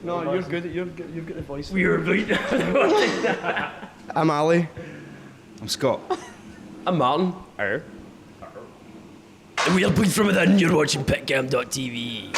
No, you're good. You're good at voice. We're right. I'm Ali. I'm Scott. I'm Martin. And we are Bleed From Within. You're watching Pitcam.tv.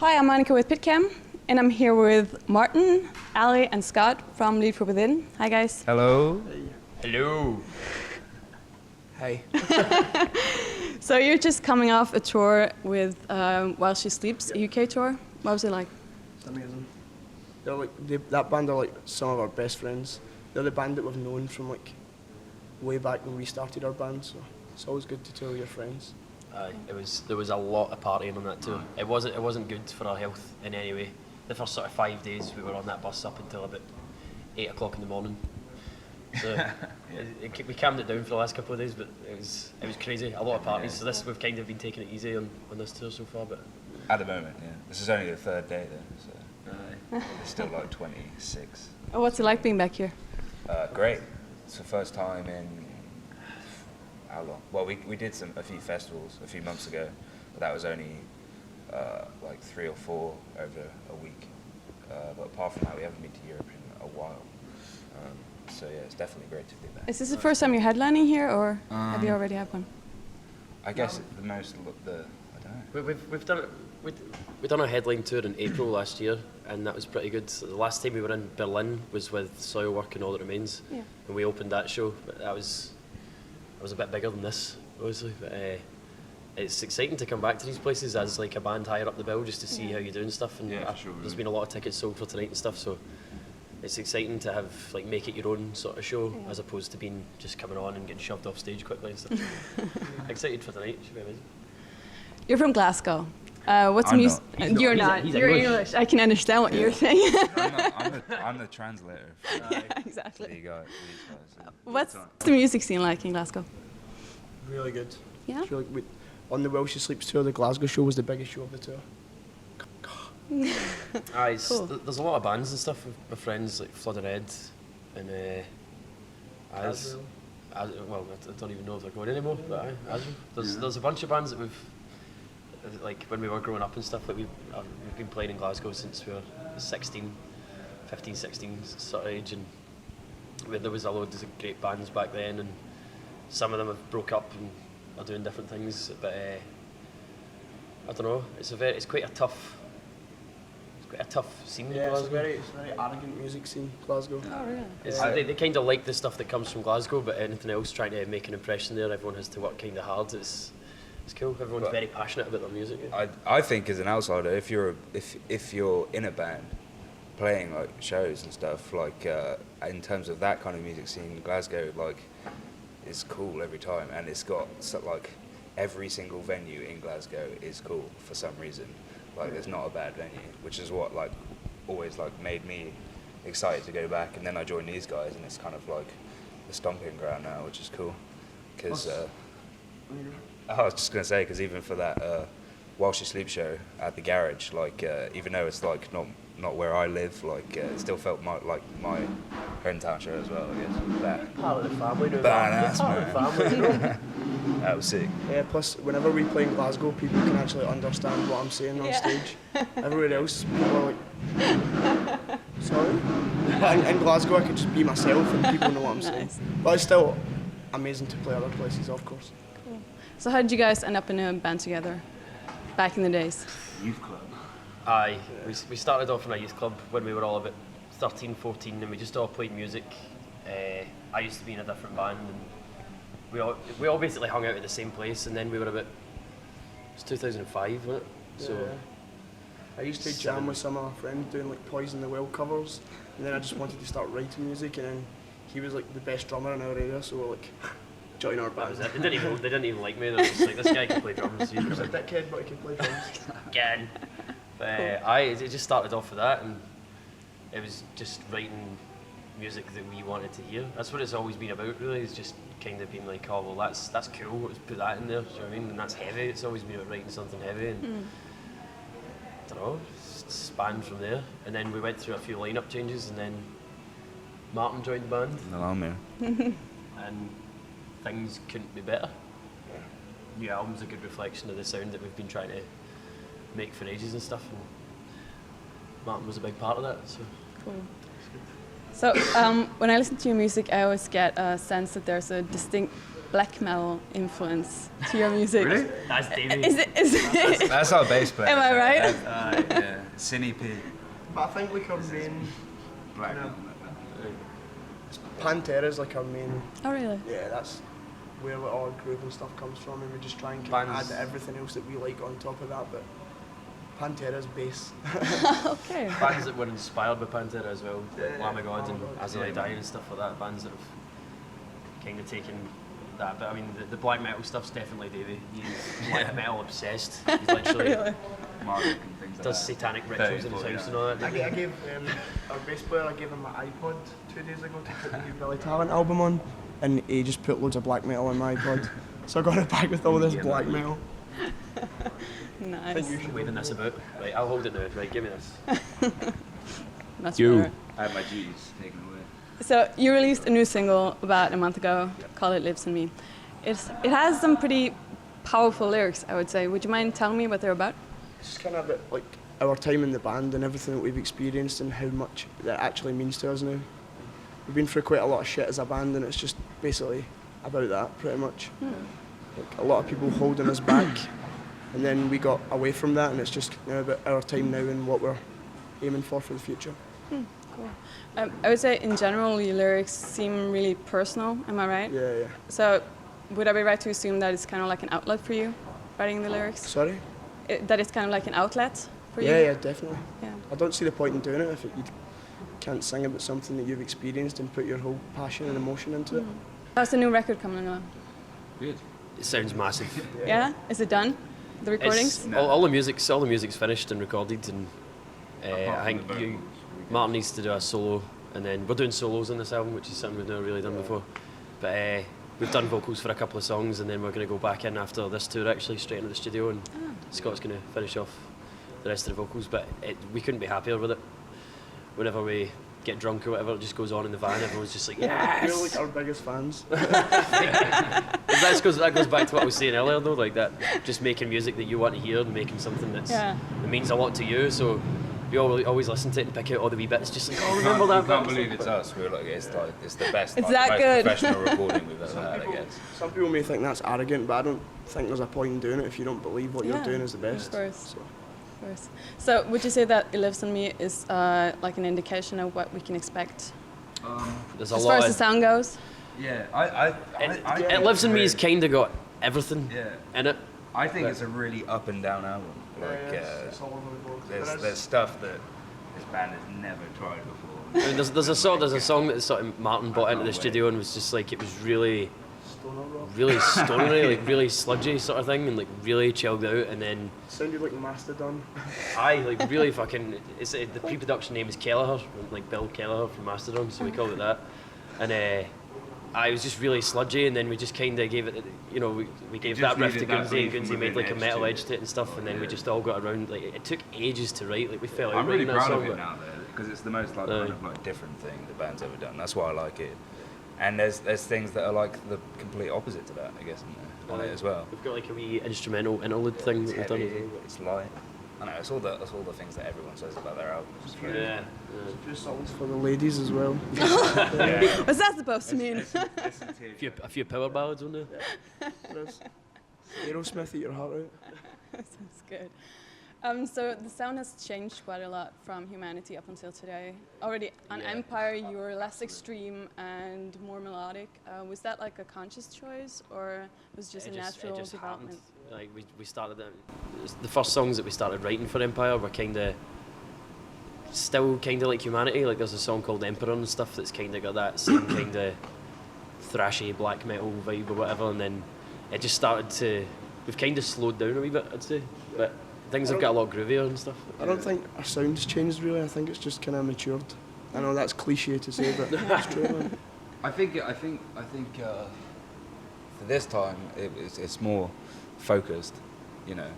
Hi, I'm Monica with Pitcam, and I'm here with Martin, Ali, and Scott from Bleed From Within. Hi, guys. Hello. Hello. Hey. So you're just coming off a tour with While She Sleeps, a UK tour. What was it like? It's amazing. They're like that band are like some of our best friends. They're the band that we've known from like way back when we started our band. So it's always good to tour with your friends. There was a lot of partying on that tour. It wasn't good for our health in any way. The first sort of 5 days we were on that bus up until about 8 o'clock in the morning. So we calmed it down for the last couple of days, but it was crazy. A lot of parties. So this we've kind of been taking it easy on this tour so far. But At the moment, yeah. This is only the third day though, so it's still like 26. Oh, what's it like being back here? Great. It's the first time in how long? Well, we did a few festivals a few months ago, but that was only like 3 or 4 over a week. But apart from that, we haven't been to Europe in a while. So yeah, it's definitely great to be back. Is this the first time you're headlining here, or have you already had one? I guess the most, I don't know. we've done it. We've done a headline tour in April last year, and that was pretty good. So the last time we were in Berlin was with Soilwork and All That Remains, and we opened that show. But that was a bit bigger than this, obviously. But it's exciting to come back to these places as like a band higher up the bill, just to see how you do and stuff. And sure. There's been a lot of tickets sold for tonight and stuff, so it's exciting to have like make it your own sort of show, as opposed to being just coming on and getting shoved off stage quickly and stuff. Excited for tonight. Should be amazing. You're from Glasgow. What's I'm music? not. You're not. He's You're English. English. I can understand what you're saying. I'm the translator. Yeah, exactly. There you go. What's the music scene like in Glasgow? Really good. Yeah. It's really, on the While She Sleeps tour, the Glasgow show was the biggest show of the tour. Cool. There's a lot of bands and stuff with my friends like Flood of Red and well, I don't even know if they're going anymore, but there's a bunch of bands that we've like when we were growing up and stuff. Like we've been playing in Glasgow since we were 15, 16 sort of age, and there was a load of great bands back then, and some of them have broke up and are doing different things. But I don't know. It's quite a tough scene in Yeah, Glasgow. it's a very arrogant music scene, Glasgow. Oh, really? They kind of like the stuff that comes from Glasgow, but anything else trying to make an impression there, everyone has to work kind of hard. It's cool. Everyone's very passionate about their music. I think as an outsider, if you're in a band playing like shows and stuff, like in terms of that kind of music scene, Glasgow like is cool every time, and it's got like every single venue in Glasgow is cool for some reason. Like there's not a bad venue, which is what like always like made me excited to go back. And then I joined these guys, and it's kind of like the stomping ground now, which is cool. Because I was just gonna say, because even for that While She Sleeps show at the garage, like even though it's like not where I live, like it still felt like my hometown show as well. I guess that Part of the family. badass, man. Family. That was sick. Yeah, plus whenever we play in Glasgow, people can actually understand what I'm saying on stage. Everywhere else, people are like, sorry? But in Glasgow, I could just be myself and people know what I'm saying. But it's still amazing to play other places, of course. Cool. So how did you guys end up in a band together back in the days? Youth club. Aye, we started off in a youth club when we were all about 13, 14, and we just all played music. I used to be in a different band, and we all basically hung out at the same place, and then we were about, it was 2005, wasn't it? So I used to jam with some of my friends doing like Poison the Well covers, and then I just wanted to start writing music, and then he was like the best drummer in our area, so we're like, join our that band. was it. They didn't even like me. They were just like, this guy can play drums. He was a dickhead, but he could play drums. Again. But it just started off with that, and it was just writing music that we wanted to hear. That's what it's always been about, really. It's just kind of been like, oh well, that's cool. Let's put that in there. Do you know what I mean? And that's heavy. It's always been about writing something heavy. And I don't know, spanned from there. And then we went through a few lineup changes, and then Martin joined the band, Hello, man. and things couldn't be better. New album's a good reflection of the sound that we've been trying to make for ages and stuff. And Martin was a big part of that. So. Cool. So when I listen to your music, I always get a sense that there's a distinct black metal influence to your music. Really? That's Davey. Is it? That's our bass player. Am I right? Yeah, Cinny P. But I think like our main Black. Pantera's like our main. Oh really? Yeah, that's where like, all our groove and stuff comes from, and we just try and Bands- add everything else that we like on top of that. But Pantera's bass. Okay. Bands that were inspired by Pantera as well, like Yeah, Lamb of God and Lamb of God. As I Lay Dying and stuff like that. Bands that have kind of taken that. But I mean, the black metal stuff's definitely Davey. He's black metal obsessed. He's literally Really? Mark and things like does that. satanic rituals in his house and all that. I gave our bass player. I gave him my iPod 2 days ago to put the new Billy Talent album on, and he just put loads of black metal on my iPod. So I got it back with all this black metal. Nice. Waving this about. Right, I'll hold it now. Right, give me this. That's You. better. I had my duties taken away. So you released a new single about a month ago called "It Lives in Me." It has some pretty powerful lyrics, I would say. Would you mind telling me what they're about? It's just kind of about, like our time in the band and everything that we've experienced and how much that actually means to us now. We've been through quite a lot of shit as a band, and it's just basically about that, pretty much. Like a lot of people holding us back, and then we got away from that, and it's just about our time now and what we're aiming for the future. Cool. I would say in general your lyrics seem really personal, am I right? Yeah. So would I be right to assume that it's kind of like an outlet for you, writing the lyrics? Sorry? That it's kind of like an outlet for you? Yeah, definitely. Yeah. I don't see the point in doing it if you can't sing about something that you've experienced and put your whole passion and emotion into it. How's the new record coming along? Good. It sounds massive. Yeah? Is it done? The recordings? It's, all the music's finished and recorded, and I think Martin needs to do a solo, and then we're doing solos on this album, which is something we've never really done before. But we've done vocals for a couple of songs, and then we're going to go back in after this tour, actually, straight into the studio, and Scott's going to finish off the rest of the vocals. But we couldn't be happier with it. Whenever we get drunk or whatever, it just goes on in the van. Everyone's just like, yes! We're like our biggest fans. That goes back to what I was saying earlier, though, like that, just making music that you want to hear and making something that means a lot to you. So we always listen to it and pick out all the wee bits, just like, oh, remember that You can't bit? believe it's us. We're like, it's the best. It's like, that most good. professional recording we've ever had, I guess. Some people may think that's arrogant, but I don't think there's a point in doing it if you don't believe what you're doing is the best. Of course. So, Of course. So would you say that It Lives in Me is like an indication of what we can expect There's a as far lot as the of, sound goes? Yeah, it Lives in Me has kind of got everything Yeah. in it. I think it's a really up and down album. Like, it's all over the board. there's stuff that this band has never tried before. I mean, there's a song that sort of Martin brought into the studio and was just like, it was really stonery, like really sludgy sort of thing, and like really chilled out. And then Sounded like Mastodon. like really fucking. It's the pre-production name is Kelleher, like Bill Kelleher from Mastodon, so we called it that. And I was just really sludgy, and then we just kind of gave it, we gave that riff to Gunzi, and Gunzi made like a metal edge to it and stuff, and then we just all got around. Like it took ages to write, like we fell out I'm really writing that proud of song. it now, though, because it's the most like kind of like different thing the band's ever done. That's why I like it. And there's things that are like the complete opposite to that, I guess, in there, on it as well. We've got like a wee instrumental interlude thing that we've done as Heavy, well. it's light. I know, it's all the things that everyone says about their albums. Yeah. A few songs for the ladies as well. Yeah. What's that supposed to mean? A few power ballads on there. There's Aerosmith, Eat Your Heart Out. Sounds good. So the sound has changed quite a lot from Humanity up until today. Already on Empire, you were less extreme and more melodic. Was that like a conscious choice, or was it just a natural it just development? happened. Like we started the first songs that we started writing for Empire were still kind of like Humanity. Like there's a song called Emperor and stuff that's kind of got that same kind of thrashy black metal vibe or whatever, and then it just started to. We've kind of slowed down a wee bit, I'd say, but things have got a lot groovier and stuff. I don't think our sound's changed really. I think it's just kind of matured. I know that's cliche to say, but it's true, man. I think for this time it's more focused, you know.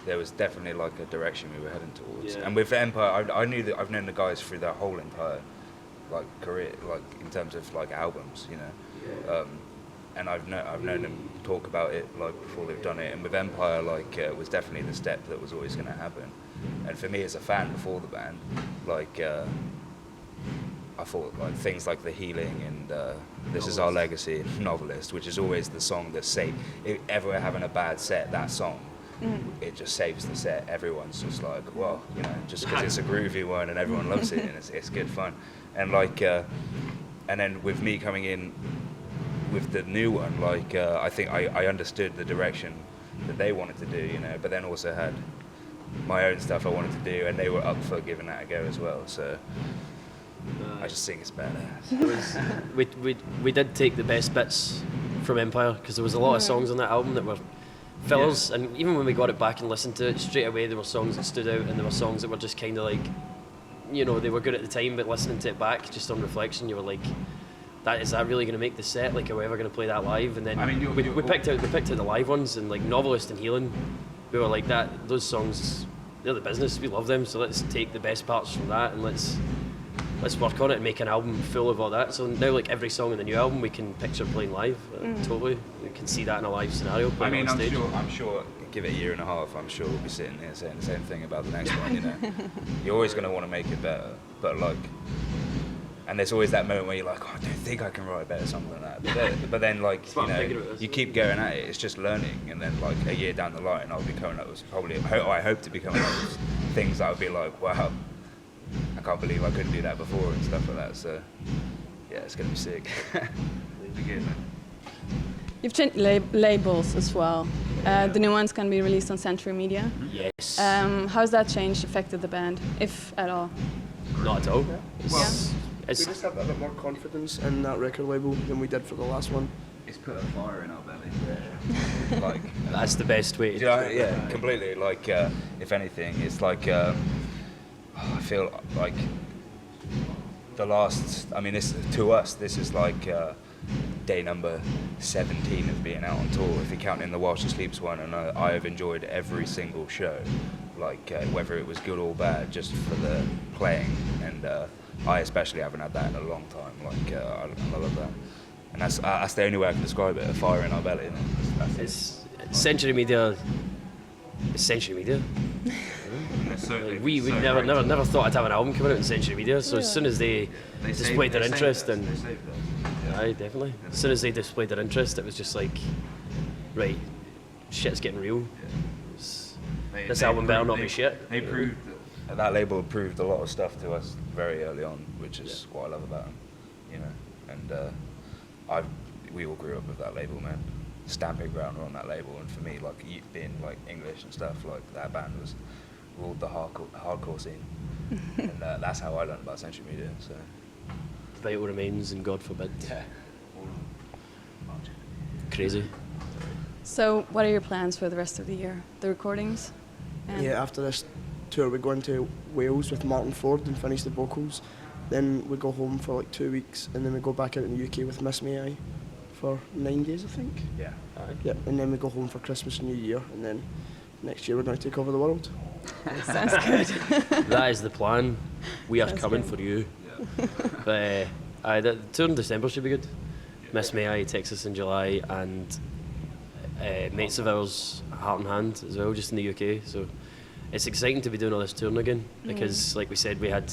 There was definitely like a direction we were heading towards. Yeah. And with Empire, I knew that I've known the guys through their whole entire like career, like in terms of like albums, you know. And I've known them talk about it like before they've done it. And with Empire, like it was definitely the step that was always going to happen. And for me as a fan before the band, like I thought like things like The Healing and This Is Our Legacy, Novelist, which is always the song that if ever having a bad set, that song. It just saves the set. Everyone's just like, well, you know, just because it's a groovy one and everyone loves it and it's good fun. And like, and then with me coming in with the new one, like, I think I understood the direction that they wanted to do, you know, but then also had my own stuff I wanted to do, and they were up for giving that a go as well. So I just think it's badass. We did take the best bits from Empire, because there was a lot of songs on that album that were fillers, and even when we got it back and listened to it straight away, there were songs that stood out, and there were songs that were just kind of like, you know, they were good at the time, but listening to it back just on reflection, you were like, is that really going to make the set? Like, are we ever going to play that live? And then I mean, we picked out the live ones, and like Novelist and Healing, we were like, those songs, they're the business, we love them, so let's take the best parts from that and let's work on it and make an album full of all that. So now, like, every song in the new album we can picture playing live. Totally, we can see that in a live scenario. I mean, on stage. I'm sure. Give it a year and a half. I'm sure we'll be sitting here saying the same thing about the next one. You know, you're always going to want to make it better, but like, and there's always that moment where you're like, oh, I don't think I can write a better song than that. But then like, you know, you keep going at it. It's just learning, and then like a year down the line, I'll be coming up with I hope to be coming up with things that I'll be like, wow, I can't believe I couldn't do that before and stuff like that. So yeah, it's gonna be sick. You've changed labels as well. The new one's going to be released on Century Media. Yes. How's that change affected the band, if at all? Not at all. We just have a bit more confidence in that record label than we did for the last one. It's put a fire in our belly. Like That's the best way. yeah, completely. Like if anything, it's like I feel like the last. I mean, this is like day number 17 of being out on tour. If you count in the While She Sleeps one, and I have enjoyed every single show, like whether it was good or bad, just for the playing. And I especially haven't had that in a long time. Like I love that. And that's the only way I can describe it, a fire in our belly. You know? It's Century Media. It's Century Media. Like, we never thought I'd have an album coming out in Century Media. So as soon as they displayed their interest, and aye, definitely. As soon as they displayed their interest, it was just like, right, shit's getting real. This album better not be shit. They proved that label proved a lot of stuff to us very early on, which is what I love about them, you know. And we all grew up with that label, man. Stamping ground on that label, and for me, like being like English and stuff, like that band ruled the hardcore scene, and that's how I learned about Century Media. So Vital Remains and God Forbid. Yeah. Crazy. So what are your plans for the rest of the year? The recordings? And Yeah, after this tour we go into Wales with Martin Ford and finish the vocals. Then we go home for like 2 weeks, and then we go back out in the UK with Miss May I for 9 days, I think. yeah. Yeah, and then we go home for Christmas and New Year, and then next year we're going to take over the world. sounds good. That is the plan. We are Sounds coming good. for you. But the tour in December should be good. Miss May I takes us in July, and Mates of Ours Heart in Hand as well, just in the UK. So it's exciting to be doing all this touring again, because like we said, we had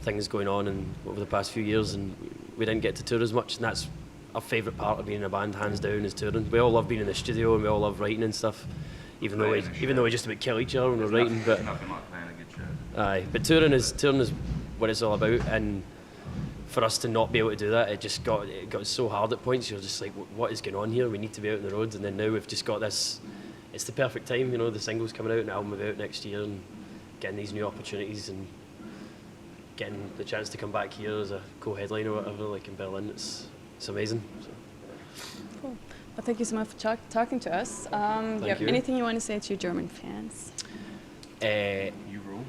things going on and over the past few years, and we didn't get to tour as much, and that's our favourite part of being in a band, hands down, is touring. We all love being in the studio, and we all love writing and stuff, even though we just about kill each other when we're writing. But Nothing like playing a good show. aye, but touring is what it's all about, and for us to not be able to do that, it got so hard at points. You're just like, what is going on here? We need to be out on the road, and then now we've just got this. It's the perfect time, you know. The single's coming out, and the album will be out next year, and getting these new opportunities and getting the chance to come back here as a co-headliner or whatever, like in Berlin. It's amazing. So. Cool. Well, thank you so much for talking to us. Do you have you. anything you want to say to your German fans? You rule.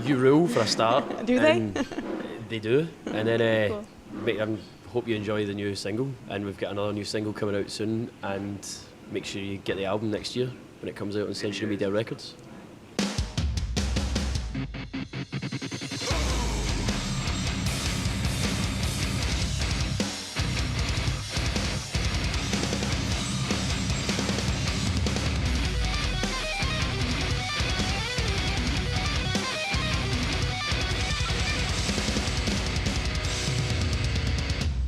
You Rule for a start. Do they? And they do. And then Cool. hope you enjoy the new single. And we've got another new single coming out soon. And make sure you get the album next year when it comes out on Century Media Records.